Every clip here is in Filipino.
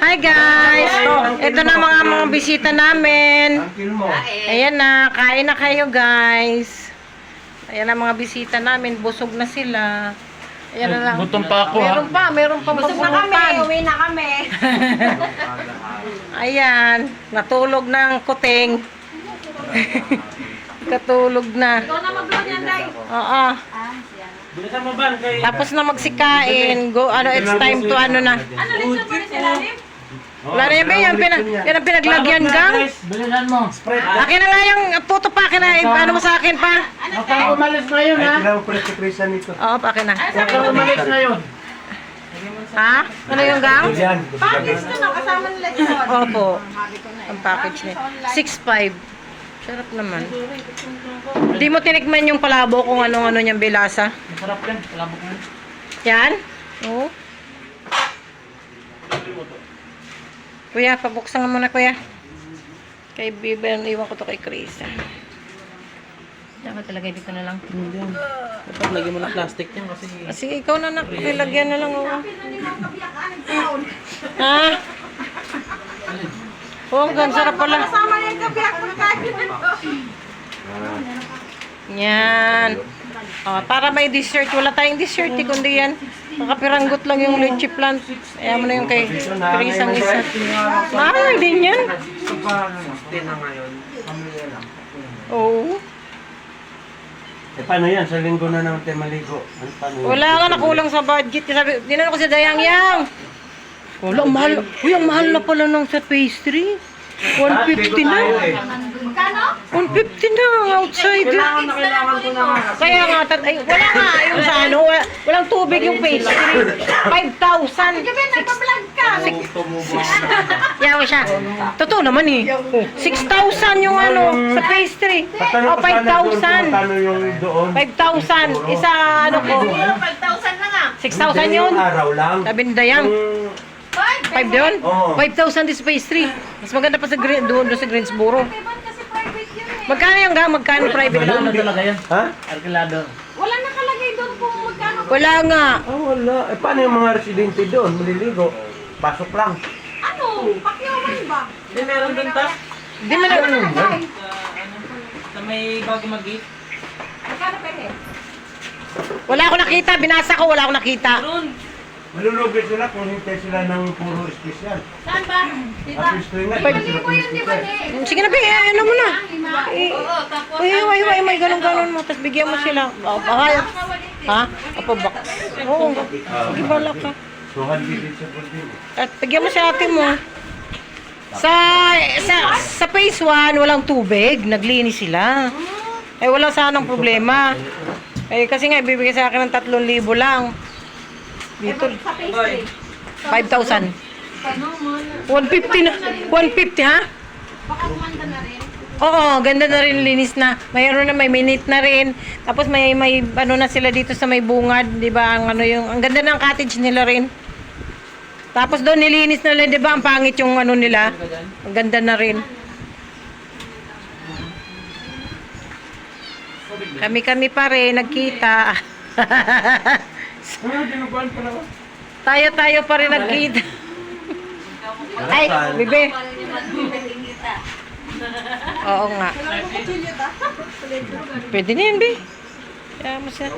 Hi guys! Ito na mga bisita namin. Ayan na, kain na kayo guys. Ayan na mga bisita namin, busog na sila. Ayan na lang. Gutom pa ako, meron pa Busog na kami, uwi na kami. Ayan, natulog ng kuting. Katulog na. Ikaw na mag-vlog yan, Day. Oo. Bilisan mo ba? Tapos na magsikain. Go, it's time to ano na. Ano, lechon pa rin sila, Lim? Wala na yan, yan ang pinaglagyan gang. Bilisan mo. Akin na nga yung puto pa, akin na. Ano mo sa akin pa? Huwag kang umalis ngayon, ha? Oo, pa akin na. Huwag kang umalis ngayon. Ha? Ano yung gang? Package to na, kasama ng lechon. Opo. Ang package niya. 6.5. Sarap naman. Hindi mo tinikman yung palabo kung anong-ano niyang bilasa. Masarap yan. Palabok mo. Yan? Oo. Kuya, pabuksan nga muna kuya. Kay Biben, iwan ko to kay Chris. Dapat talaga dito na lang. Hindi yan. Dapat lagyan mo ng plastic yan kasi... Sige, ikaw na nakilagyan na lang. Oo. Ha? Oo, ang sarap pala. Kasama yung kabiyak mo kain. Yan. Oh, para may dessert. Wala tayong dessert, kundi yan. Nakapiranggot lang yung leche plant. Ayan mo na yung kay Chris ang isa. Mahal din yan. Oo. Paano yan? Sa linggo na naman tayo maligo. Paano yan? Wala nga, nakulang sa budget. Sabi, dinalo ko si Dayang Yang. Wala, ang mahal. Uy, ang mahal na pala ng sa pastry. 150 na. Magkano? 150 na, outside. Kailangan ko na nga. Kaya nga, ay, wala nga yung sa ano, walang tubig yung pastry. 5,000. Gabi, nagpa-vlog ka. Yawa siya. Totoo naman eh. 6,000 yung ano, sa pastry. O, 5,000. Paano yung doon? 5,000. Isa ano ko. 5,000 na nga. 6,000 yun. Araw lang. Sabi ni Dayang. 5 yun? Oo. 5,000 this pastry. Mas maganda pa sa doon sa Greensboro. Kasi private yun eh. Magkano yung gang? Magkano private lang? Ano talaga yan? Ha? Arkilado. Wala nakalagay doon kung magkano. Wala nga. Wala. Paano yung mga residente doon? Maliligo. Pasok lang. Ano? Pakyawan ba? Hindi, meron doon ta. Hindi mo na. Sa may bago mag-eat. Magkano pwede? Wala ako nakita. Binasa ko, wala ako nakita. Malulugi sila kung hintay sila ng puro espesyal. Saan ba? Dito. At gusto nga, Hindi mo yun, di ba eh? Sige na, ano mo na. Oo, tapos. Uy, may ganun mo. Tapos bigyan mo sila. Bakal. Ha? Apo-box. Oo. Sige, bala ka. Suhan din sa building. At bigyan mo si ate mo. Sa phase 1, walang tubig. Naglinis sila. Eh, wala sanang problema. Eh, kasi nga, ibibigay sa akin ng 3,000 lang. Dito, Sa pastry. 5,000. 150 na. 150, ha? Baka kumanda na rin. Oo, ganda na rin, linis na. Mayroon na, may minute na rin. Tapos may ano na sila dito sa may bungad, 'di ba? Ang ganda ng cottage nila rin. Tapos doon nilinis na rin, 'di ba? Ang pangit yung ano nila. Ang ganda na rin. Kami pa rin nagkita. Tayo pa rin nagkita. Ay, bibe. Oo nga. Pwede na yun, Bi. Kaya mo siya.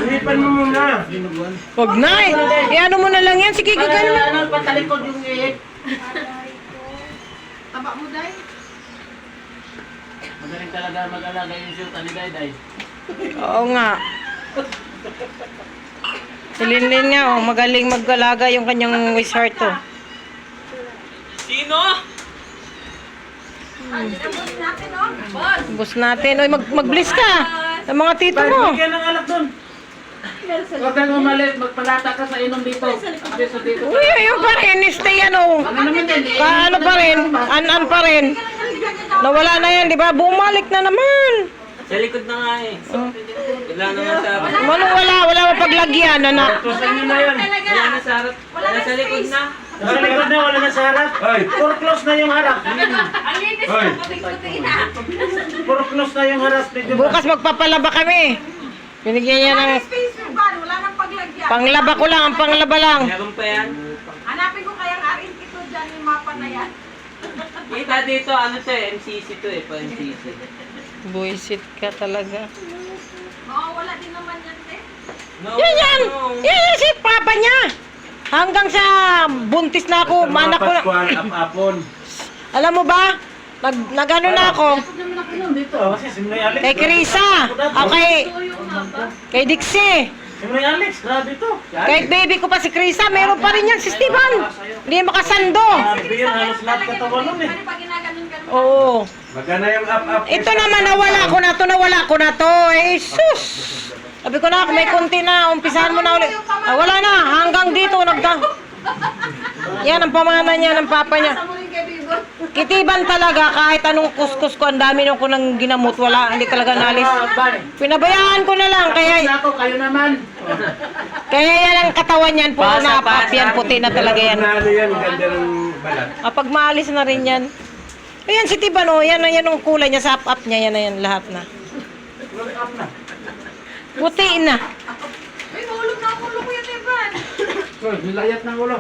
Inipan mo muna. Huwag na eh. Ano mo na lang yan. Sige, gagawin mo. Ano, patalikod yung iik. Taba mo, Day. Magaling talaga mag-alaga yung shoot ni Dayday. Oo nga. Si Linlin nga, oh, magaling mag-alaga yung kanyang wishheart to. Sino? Abot natin, oh. Boss. Bus natin. Oy, mag-bliss ka. Ang mga tito mo. Bigyan ng alak doon. Huwag kang umalis, magpalata ka sa inom dito. Dito, dito. Uy, ayun pa rin. Stay ano. Ano naman yan eh? Ano pa rin. An pa rin. Nawala na yan, di ba? Bumalik na naman. Sa likod na nga eh. Wala naman sa harap. Wala mapaglagyan, anak. Sa inyo na yun. Wala na sa harap. Wala sa likod na. Sa likod na, wala na sa harap. Puro close na yung harap. Ang linis na, puti-puti na. Puro close na yung harap. Bukas magpapalaba kami. Binigyan niya ng Space yung van, wala nang paglagyan. Panglaba ko lang, ang panglaba lang. Meron pa yan. Hanapin ko kayang arin ito dyan yung mapa na yan. Kita dito, ano to eh, MCC to eh, pa MCC. Buisit ka talaga. Mawawala din naman yan, te. No, Yan yan! no. Yan si papa niya! Hanggang sa buntis na ako, manak ko na. Paskuhan, apapon. Alam mo ba? Nagano na ako. Dito, kasi simulay Alex. Kay Krisa. Okay. Kay Dixie. Simulay Alex, grabe to. Kahit baby ko pa si Krisa, meron pa rin yan si Steven. Hindi makasando. Grabe yun, halos lahat katawan nun eh. Ano pa ginaganon ka? Oo. Magana yung up-up. Ito naman, nawala ko na to. Eh, sus! Sabi ko na, kung may konti na, umpisahan mo na ulit. Ah, wala na, hanggang dito, Yan ang pamana niya ng papa niya. Sa mo rin kay Bibo. Kitiban talaga, kahit anong kuskus ko, ang dami nung ko nang ginamot, wala, hindi talaga nalis. Pinabayaan ko na lang, kaya Ako, kayo naman. yan ang katawan niyan, puro na pap yan, puti na talaga yan. Ano yan, ganda ng balat. Pag maalis na rin yan. Ayan si Tiban, oh, yan ang kulay niya sa up niya, yan na yan, lahat na. Puti na. Uy, mahulog na ako ulo ko yan, Evan. Uy, nilayat ng ulo.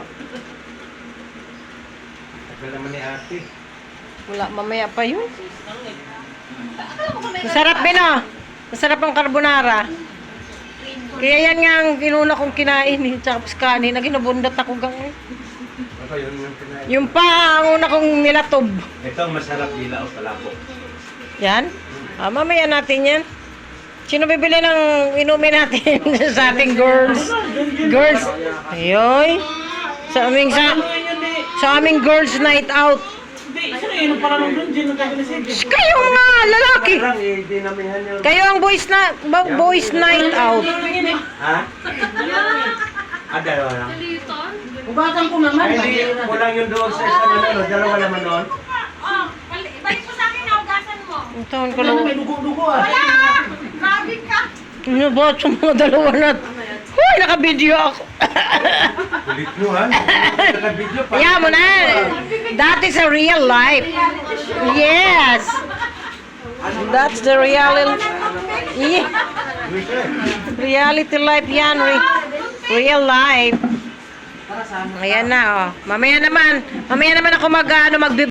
Tagal naman ni ate. Wala, mamaya pa yun. Akala ko ba may Masarap din ah. Masarap ang carbonara. Kaya yan nga ang inuna kong kinain eh. Tsaka kanin, naginabundat ako gang eh. Ako yun yung kinain. Yung pa ang una kong nilatob. Ito ang masarap dilaw pala po. Yan. Ah, mamaya natin yan. Sino bibili ng inumin natin sa ating girls? Girls. Ayoy. Sa aming girls night out. Hindi, sino pala nung doon, Gino Caganisig. Kayo mga lalaki. Parang dinamihan yung... Kayo ang boys night out. Ha? Ah, dalawa lang. Ugasan ko naman. Ay, hindi. Kulang yung doon sa isang ano, dalawa naman noon. Oh, balik mo sa akin, naugasan mo. Ang taon ko Ano, lang. may dugo-dugo ah. Wala! Grabe ka. Ano ba sa mga dalawa na? Huy, naka-video ako. Kulit nyo ha? Naka-video pa. Kaya mo na. That is a real life. Yes. That's the reality. Yeah. Reality life yan. Real life. Ayan na, oh. Mamaya naman ako mag